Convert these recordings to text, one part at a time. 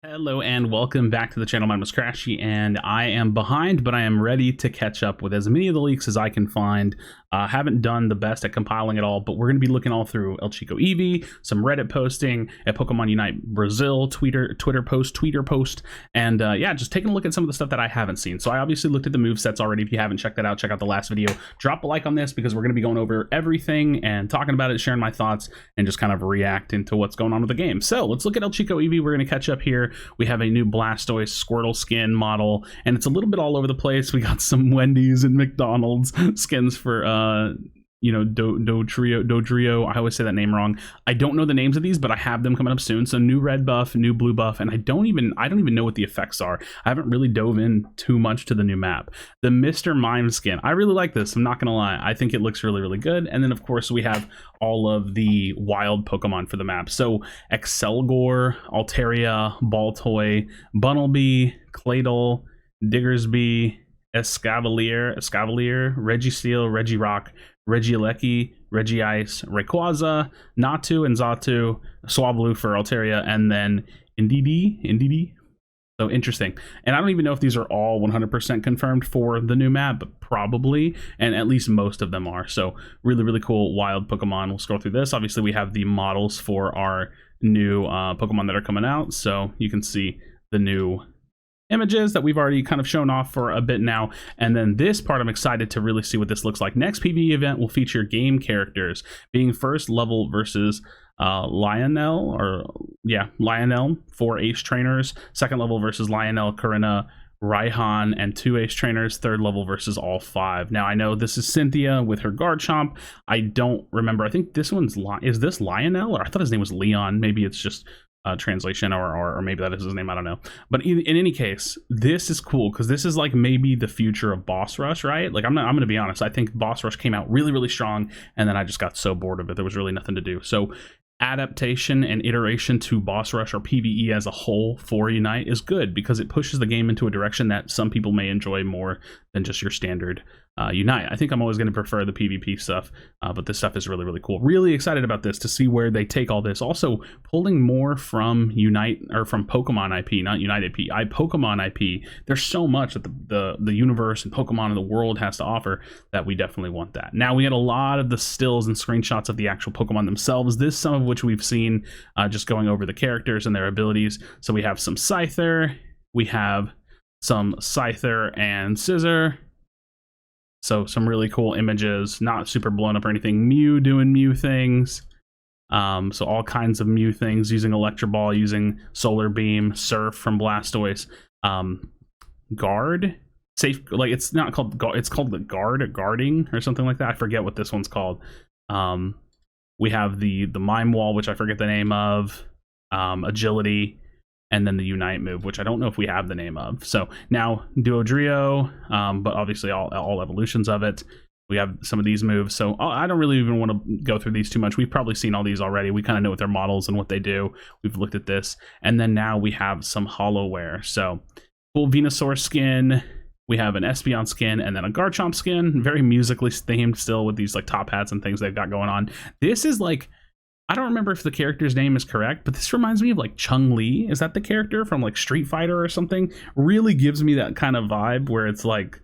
Hello and welcome back to the channel. My name is Krashy and I am behind, but I am ready to catch up with as many of the leaks as I can find. Haven't done the best at compiling it all, but we're going to be looking all through ElChicoEevee, some Reddit posting, a Pokemon Unite Brazil Twitter post, and yeah, just taking a look at some of the stuff that I haven't seen. So I obviously looked at the movesets already. If you haven't checked that out, check out the last video. Drop a like on this because we're going to be going over everything and talking about it, sharing my thoughts, and just kind of reacting to what's going on with the game. So let's look at ElChicoEevee. We're going to catch up here. We have a new Blastoise Squirtle skin model, and it's a little bit all over the place. We got some Wendy's and McDonald's skins for Dodrio. I always say that name wrong. I don't know the names of these, but I have them coming up soon. So new red buff, new blue buff, and I don't even know what the effects are. I haven't really dove in too much to the new map. The Mr. Mime skin, I really like this. I'm not gonna lie. I think it looks really, really good. And then of course we have all of the wild Pokemon for the map. So Excelgor, Altaria, Baltoy, Bunnelby, Claydol, Diggersby, Escavalier, Registeel, Regirock, Regieleki, Regice, Rayquaza, Natu and Xatu, Swablu for Altaria, and then Indeedee. So interesting. And I don't even know if these are all 100% confirmed for the new map, but probably, and at least most of them are. So really, really cool wild Pokemon. We'll scroll through this. Obviously, we have the models for our new Pokemon that are coming out. So you can see the new images that we've already kind of shown off for a bit now. And then this part, I'm excited to really see what this looks like. Next PvE event will feature game characters being first level versus Lionel, 4 ace trainers, second level versus Lionel, Karina, Raihan, and 2 ace trainers, third level versus all 5. Now I know this is Cynthia with her Garchomp. I don't remember. I think this one's is this Lionel, or I thought his name was Leon. Maybe it's just translation, or maybe that is his name, I don't know. But in any case, this is cool because this is like maybe the future of Boss Rush, right? Like I'm gonna be honest, I think Boss Rush came out really, really strong, and then I just got so bored of it. There was really nothing to do. So adaptation and iteration to Boss Rush or PvE as a whole for Unite is good because it pushes the game into a direction that some people may enjoy more than just your standard Unite. I think I'm always going to prefer the PvP stuff, but this stuff is really, really cool. Really excited about this to see where they take all this. Also, pulling more from Unite, or from Pokemon IP, not Unite IP, Pokemon IP. There's so much that the universe and Pokemon and the world has to offer that we definitely want that. Now, we had a lot of the stills and screenshots of the actual Pokemon themselves. This, some of which we've seen just going over the characters and their abilities. So we have some Scyther, we have some Scyther and Scissor. So some really cool images, not super blown up or anything. Mew doing Mew things. So all kinds of Mew things, using Electro Ball, using Solar Beam, Surf from Blastoise. Guard, safe, like it's not called, it's called the Guard or Guarding or something like that. I forget what this one's called. We have the Mime Wall, which I forget the name of, Agility, and then the Unite move, which I don't know if we have the name of. So now Dodrio, but obviously all evolutions of it. We have some of these moves, so I don't really even want to go through these too much. We've probably seen all these already. We kind of know what their models and what they do. We've looked at this, and then now we have some Hollowware. So full Venusaur skin. We have an Espeon skin and then a Garchomp skin. Very musically themed still with these like top hats and things they've got going on. This is like, I don't remember if the character's name is correct, but this reminds me of like Chun-Li. Is that the character from like Street Fighter or something? Really gives me that kind of vibe where it's like,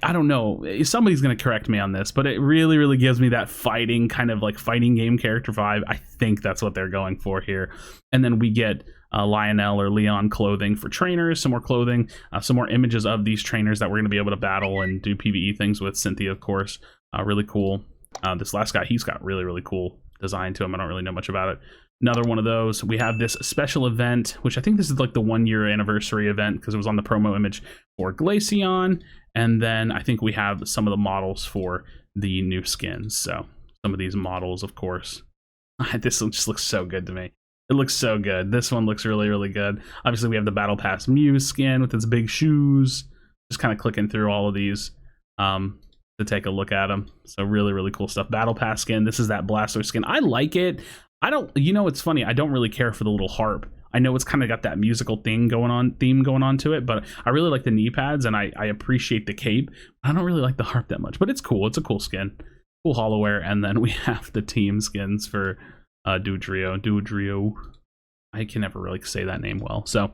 I don't know, somebody's going to correct me on this, but it really, really gives me that fighting kind of like fighting game character vibe. I think that's what they're going for here. And then we get Lionel or Leon clothing for trainers, some more clothing, some more images of these trainers that we're going to be able to battle and do PvE things with. Cynthia, of course, really cool. This last guy, he's got really, really cool design to him. I don't really know much about it. Another one of those. We have this special event, which I think this is like the 1-year anniversary event because it was on the promo image for Glaceon. And then I think we have some of the models for the new skins. So some of these models, of course. This one just looks so good to me. It looks so good. This one looks really, really good. Obviously, we have the Battle Pass Mew skin with its big shoes. Just kind of clicking through all of these to take a look at them. So really, really cool stuff. Battle Pass skin. This is that Blastoise skin. I like it. I don't, you know, it's funny. I don't really care for the little harp. I know it's kind of got that musical theme going on to it, but I really like the knee pads and I appreciate the cape. I don't really like the harp that much, but it's cool. It's a cool skin. Cool Hollowware. And then we have the team skins for Dodrio. I can never really say that name well. So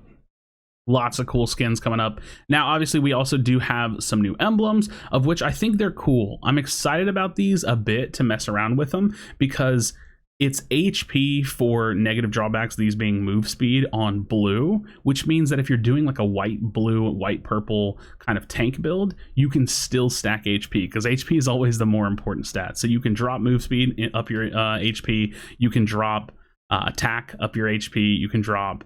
lots of cool skins coming up. Now, obviously, we also do have some new emblems, of which I think they're cool. I'm excited about these a bit to mess around with them because it's HP for negative drawbacks, these being move speed on blue, which means that if you're doing like a white, blue, white, purple kind of tank build, you can still stack HP because HP is always the more important stat. So you can drop move speed up your HP, you can drop attack up your HP, you can drop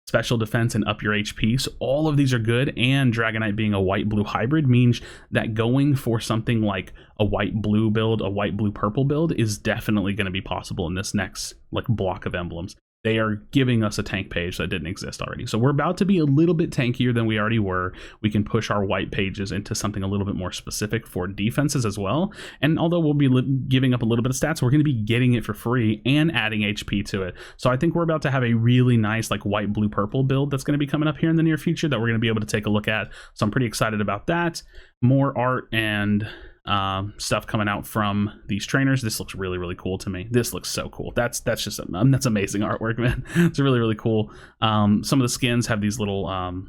special defense and up your HP. So all of these are good, and Dragonite being a white-blue hybrid means that going for something like a white-blue build, a white-blue-purple build is definitely going to be possible in this next like block of emblems. They are giving us a tank page that didn't exist already. So we're about to be a little bit tankier than we already were. We can push our white pages into something a little bit more specific for defenses as well. And although we'll be giving up a little bit of stats, we're going to be getting it for free and adding HP to it. So I think we're about to have a really nice like white, blue, purple build that's going to be coming up here in the near future that we're going to be able to take a look at. So I'm pretty excited about that. More art and stuff coming out from these trainers. This looks really, really cool to me. This looks so cool. That's just that's amazing artwork, man. It's really, really cool. Some of the skins have these little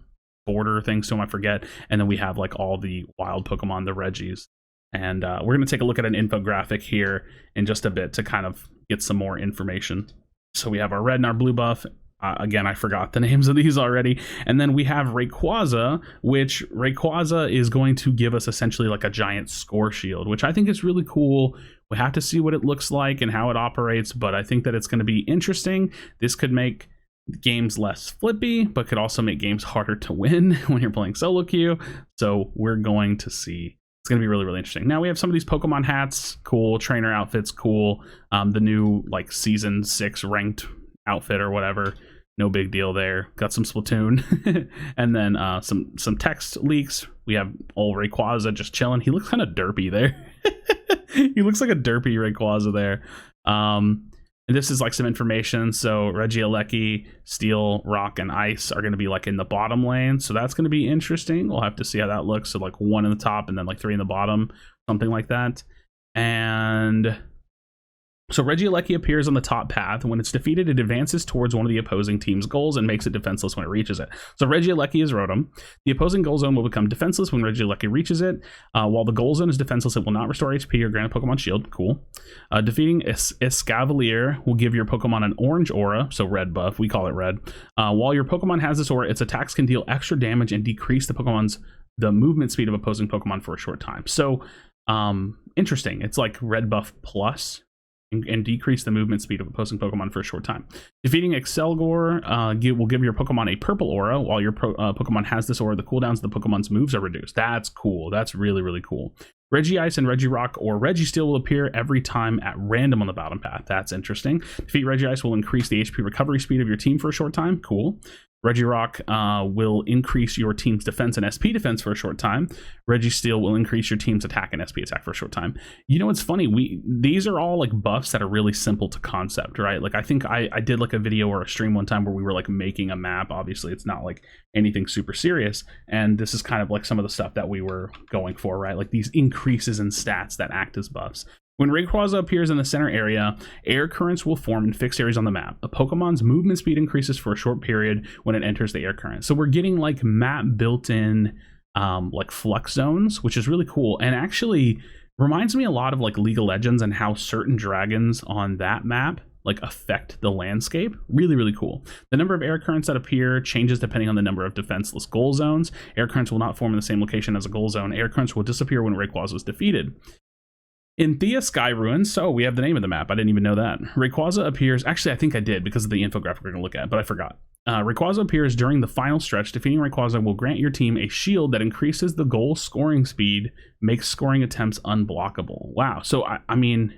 border things to them, I forget, and then we have like all the wild Pokemon, the Reggies, and we're going to take a look at an infographic here in just a bit to kind of get some more information. So we have our red and our blue buff. Again, I forgot the names of these already. And then we have Rayquaza, which Rayquaza is going to give us essentially like a giant score shield, which I think is really cool. We have to see what it looks like and how it operates, but I think that it's going to be interesting. This could make games less flippy, but could also make games harder to win when you're playing solo queue. So we're going to see. It's going to be really, really interesting. Now we have some of these Pokemon hats, cool. Trainer outfits, cool. The new like season 6 ranked outfit or whatever. No big deal there. Got some Splatoon. And then some text leaks. We have old Rayquaza just chilling. He looks kind of derpy there. He looks like a derpy Rayquaza there. And this is like some information. So Regieleki, Steel, Rock, and Ice are going to be like in the bottom lane. So that's going to be interesting. We'll have to see how that looks. So like 1 in the top and then like 3 in the bottom. Something like that. And so Regieleki appears on the top path. When it's defeated, it advances towards one of the opposing team's goals and makes it defenseless when it reaches it. So Regieleki is Rotom. The opposing goal zone will become defenseless when Regieleki reaches it. While the goal zone is defenseless, it will not restore HP or grant a Pokemon shield. Cool. Defeating Escavalier will give your Pokemon an orange aura, so red buff. We call it red. While your Pokemon has this aura, its attacks can deal extra damage and decrease the movement speed of opposing Pokemon for a short time. So interesting. It's like red buff plus. And decrease the movement speed of opposing Pokemon for a short time. Defeating Excelgor will give your Pokemon a purple aura. While your Pokemon has this aura, the cooldowns of the Pokemon's moves are reduced. That's cool. That's really, really cool. Regice and Regirock or Registeel will appear every time at random on the bottom path. That's interesting. Defeat Regice will increase the HP recovery speed of your team for a short time. Cool. Regirock will increase your team's defense and SP defense for a short time. Registeel will increase your team's attack and SP attack for a short time. You know, it's funny. These are all like buffs that are really simple to concept, right? Like I think I did like a video or a stream one time where we were like making a map. Obviously, it's not like anything super serious. And this is kind of like some of the stuff that we were going for, right? Like these increases in stats that act as buffs. When Rayquaza appears in the center area, air currents will form in fixed areas on the map. A Pokemon's movement speed increases for a short period when it enters the air current. So we're getting like map built-in like flux zones, which is really cool. And actually reminds me a lot of like League of Legends and how certain dragons on that map like affect the landscape. Really, really cool. The number of air currents that appear changes depending on the number of defenseless goal zones. Air currents will not form in the same location as a goal zone. Air currents will disappear when Rayquaza is defeated. In Theia Sky Ruins, so we have the name of the map. I didn't even know that. Rayquaza appears, actually I think I did because of the infographic we're going to look at, but I forgot. Rayquaza appears during the final stretch. Defeating Rayquaza will grant your team a shield that increases the goal scoring speed, makes scoring attempts unblockable. Wow, so I mean,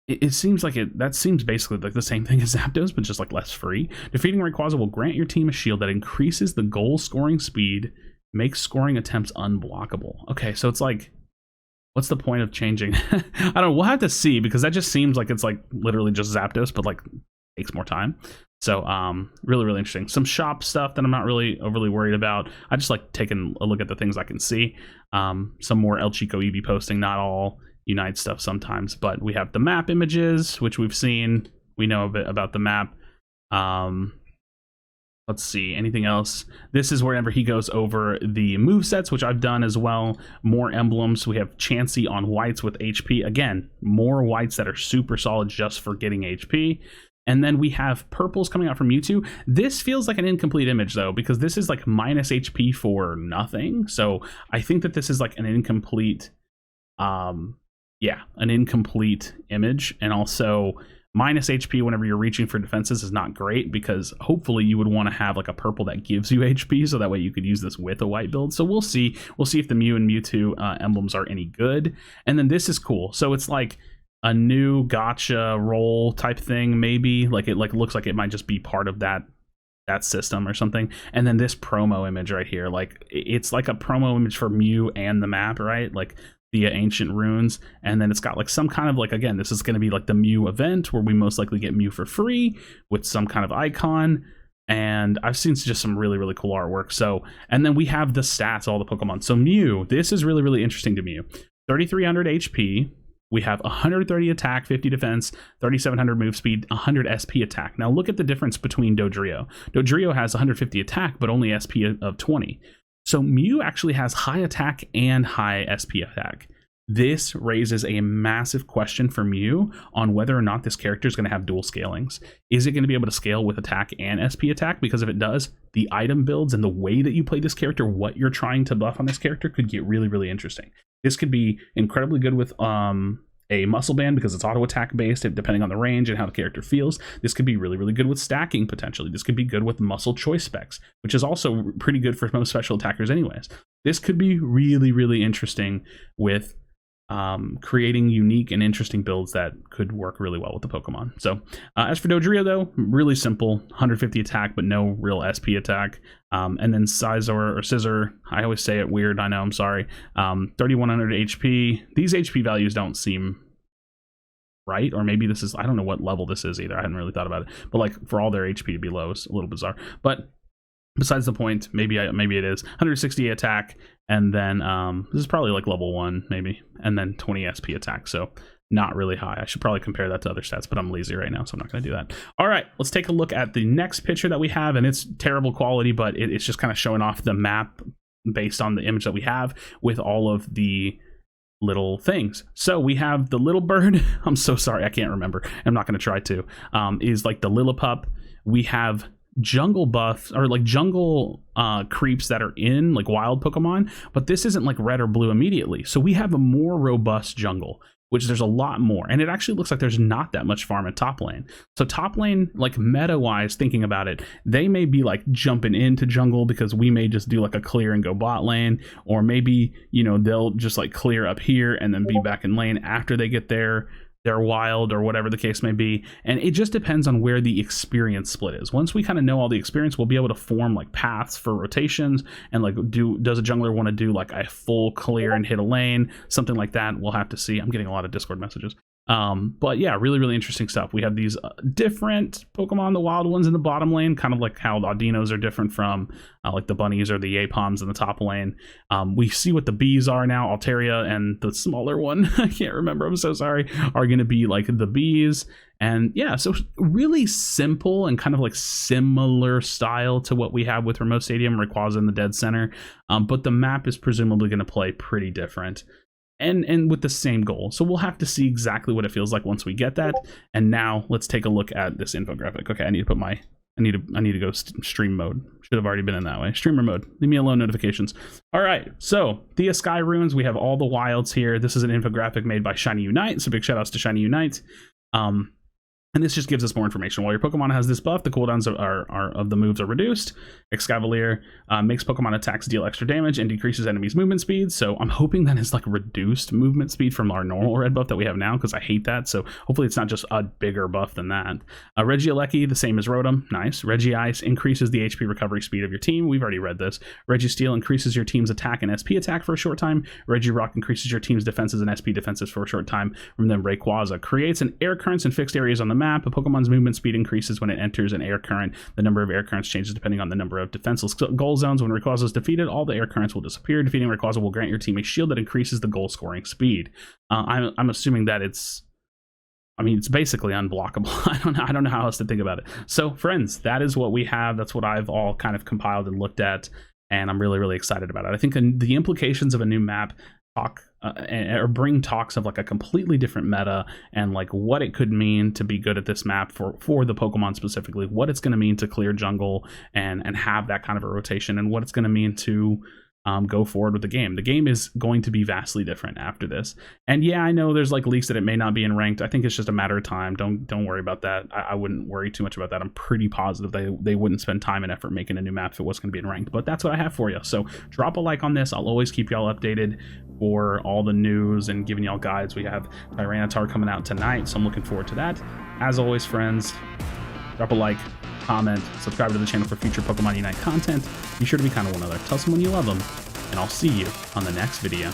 it seems like that seems basically like the same thing as Zapdos, but just like less free. Defeating Rayquaza will grant your team a shield that increases the goal scoring speed, makes scoring attempts unblockable. Okay, so it's like, what's the point of changing? I don't know. We'll have to see because that just seems like it's like literally just Zapdos, but like takes more time. So really, really interesting. Some shop stuff that I'm not really overly worried about. I just like taking a look at the things I can see. Some more ElChicoEevee posting, not all Unite stuff sometimes, but we have the map images, which we've seen. We know a bit about the map. Let's see, anything else? This is wherever he goes over the movesets, which I've done as well. More emblems. We have Chansey on whites with HP. Again, more whites that are super solid just for getting HP. And then we have purples coming out from Mewtwo. This feels like an incomplete image, though, because this is like minus HP for nothing. So I think that this is like an incomplete, an incomplete image. And also, minus HP whenever you're reaching for defenses is not great, because hopefully you would want to have like a purple that gives you HP, so that way you could use this with a white build. So we'll see. We'll see if the Mew and Mewtwo emblems are any good. And then this is cool. So it's like a new gotcha roll type thing, maybe. Like it looks like it might just be part of that system or something. And then this promo image right here, like it's like a promo image for Mew and the map, right? Like Theia Ancient Ruins, and then it's got like some kind of like, again, this is going to be like the Mew event where we most likely get Mew for free with some kind of icon. And I've seen just some really, really cool artwork. So, and then we have the stats, all the Pokemon. So Mew, this is really, really interesting to Mew. 3,300 HP. We have 130 attack, 50 defense, 3,700 move speed, 100 SP attack. Now look at the difference between Dodrio. Dodrio has 150 attack, but only SP of 20. So Mew actually has high attack and high SP attack. This raises a massive question for Mew on whether or not this character is going to have dual scalings. Is it going to be able to scale with attack and SP attack? Because if it does, the item builds and the way that you play this character, what you're trying to buff on this character, could get really, really interesting. This could be incredibly good with a muscle band because it's auto attack based, depending on the range and how the character feels. This could be really, really good with stacking potentially. This could be good with muscle choice specs, which is also pretty good for most special attackers anyways. This could be really, really interesting with creating unique and interesting builds that could work really well with the Pokemon. So as for Dodrio, though, really simple, 150 attack, but no real SP attack. And then Scizor, I always say it weird, I know, I'm sorry. 3,100 HP. These HP values don't seem right, or maybe this is, I don't know what level this is either. I hadn't really thought about it, but like for all their HP to be low is a little bizarre. But besides the point, maybe it is 160 attack, and then this is probably like level 1 maybe, and then 20 SP attack, so not really high. I should probably compare that to other stats, but I'm lazy right now, so I'm not going to do that. All right, let's take a look at the next picture that we have, and it's terrible quality, but it's just kind of showing off the map based on the image that we have with all of the little things. So we have the little bird. I'm so sorry, I can't remember. I'm not going to try to. Is like the Lillipup. We have jungle buffs, or like jungle creeps that are in like wild Pokemon, but this isn't like red or blue immediately. So we have a more robust jungle, which there's a lot more, and it actually looks like there's not that much farm in top lane. So top lane, like meta wise, thinking about it, they may be like jumping into jungle because we may just do like a clear and go bot lane, or maybe, you know, they'll just like clear up here and then be back in lane after they get their wild, or whatever the case may be. And it just depends on where the experience split is. Once we kind of know all the experience, we'll be able to form like paths for rotations, and like does a jungler want to do like a full clear and hit a lane, something like that. We'll have to see. I'm getting a lot of Discord messages. But yeah, really, really interesting stuff. We have these different Pokemon, the wild ones in the bottom lane, kind of like how the Audinos are different from like the bunnies or the Yapoms in the top lane. We see what the bees are now. Altaria and the smaller one, I can't remember, I'm so sorry, are going to be like the bees. And yeah, so really simple and kind of like similar style to what we have with Remote Stadium, Rayquaza in the dead center. But the map is presumably going to play pretty different. And with the same goal. So we'll have to see exactly what it feels like once we get that. And now let's take a look at this infographic. Okay, I need to put I need to go stream mode. Should have already been in that way. Streamer mode. Leave me alone, notifications. All right, so Theia Sky Ruins. We have all the wilds here. This is an infographic made by Shiny Unite. So big shout outs to Shiny Unite. And this just gives us more information. While your Pokemon has this buff, the cooldowns of the moves are reduced. Excavalier makes Pokemon attacks deal extra damage and decreases enemies' movement speed. So I'm hoping that is like reduced movement speed from our normal red buff that we have now, because I hate that. So hopefully it's not just a bigger buff than that. Regieleki, the same as Rotom. Nice. Regiice increases the HP recovery speed of your team. We've already read this. Registeel increases your team's attack and SP attack for a short time. Regirock increases your team's defenses and SP defenses for a short time. And then Rayquaza creates an air currents in fixed areas on the map. A Pokemon's movement speed increases when it enters an air current. The number of air currents changes depending on the number of defenseless goal zones. When Rayquaza is defeated, all the air currents will disappear. Defeating Rayquaza will grant your team a shield that increases the goal scoring speed. I'm assuming that it's I mean, it's basically unblockable. I don't know how else to think about it. So friends, that is what we have. That's what I've all kind of compiled and looked at, and I'm really, really excited about it. I think the implications of a new map or bring talks of like a completely different meta, and like what it could mean to be good at this map for the Pokemon specifically, what it's going to mean to clear jungle and have that kind of a rotation, and what it's going to mean to go forward with the game. The game is going to be vastly different after this. And yeah, I know there's like leaks that it may not be in ranked. I think it's just a matter of time. Don't worry about that. I wouldn't worry too much about that. I'm pretty positive they wouldn't spend time and effort making a new map if it was going to be in ranked. But that's what I have for you. So drop a like on this. I'll always keep y'all updated for all the news and giving y'all guides. We have Tyranitar coming out tonight, so I'm looking forward to that. As always, friends, drop a like, comment, subscribe to the channel for future Pokemon Unite content. Be sure to be kind to one another. Tell someone you love them, and I'll see you on the next video.